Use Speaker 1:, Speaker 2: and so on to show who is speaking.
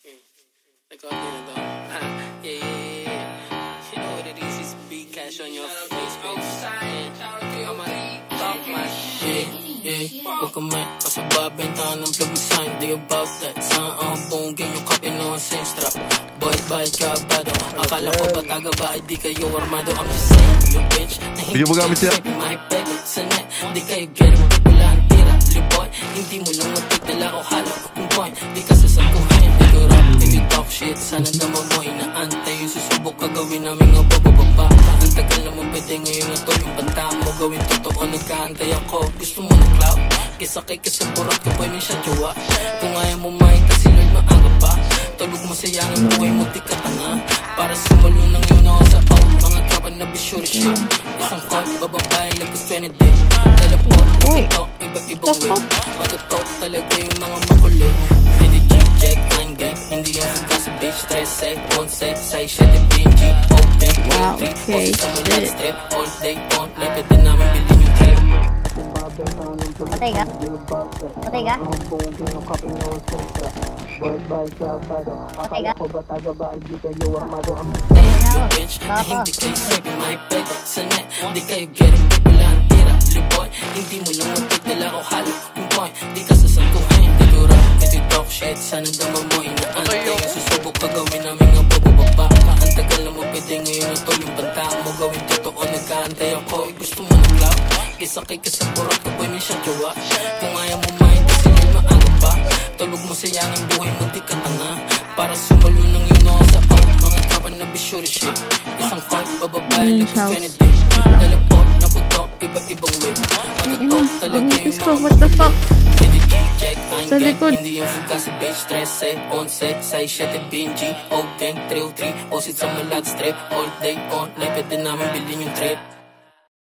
Speaker 1: Record nyo na to. Yeah. You know what it is, it's big cash on your face, bitch. I'ma talk my shit. Huwag ka may kasababentahan ng plug sign. They about that. Saan ang bonggang yung kape no ang same strap. Boy, bye, kabado. Akala ko ba taga ba ay di kayo armado. I'm just saying, you bitch.
Speaker 2: Video mo gamit siya?
Speaker 1: My peg sa net. Di kayo get it. Wala ang tira. Liboy, hindi mo lang magtitala o halo. Kung point, di ka sasaguhin. Talk shit, sana naman mo inaantay. Yung susubok ka gawin namin nga bababa. Ang tagal naman pwede ngayon na to. Yung banta mo gawin totoo, nagkaantay ako. Gusto mo na cloud, kisakay ka sa burot ka boy, may siya jowa. Kung ayaw mo mahin kasi Lord maaga pa. Tulog mo sayangin buhay mo di ka tanga. Para sa mulo ng yun ako sa out. Mga tropa na bisure shit. Isang call, bababay like a 20 day. Teleport, TikTok, iba-ibang way. Matutok talaga yung mga makulit. Check, I'm gang, hindi yung kasi bitch, stress, set, on set, say shit, BG, open,
Speaker 3: wow, okay,
Speaker 1: step, all day, on, like it, namin bilhin yung trip.
Speaker 3: Patay ka? Patay ka? Patay ka?
Speaker 1: Bitch, na hindi kayo sabi, my peg, sa net, di kayo get it, wala ang tira, liboy, hindi mo lang magtitala o halo, yung point, di ka sasaguhin, digura, talk shit, sana naman mo inaantay. Yung susubok ka gawin namin nga bababa. Ang tagal na mo pwede ngayon na to. Yung banta mo gawin totoo, nagkaantay ako. Gusto mo ng cloud, kisakay ka sa burot ka boy, may siya jowa. Kung ayaw mo mahin kasi Lord maaga pa. Tulog mo sayangin buhay mo di ka tanga. Para sumulo ng yun ako sa out. Mga kapan na bisure shit. Isang fight, bababay like a Kennedy. Teleport, naputok, iba-ibang way. Matutok talaga yung mga
Speaker 3: what the fuck?
Speaker 1: Sa likod. Hindi yung food kasi bitch, stress, set, on set, say shit, BNG, O gang, 303, o sit sa malag strip, all day on, like pwede namin bilhin yung trip.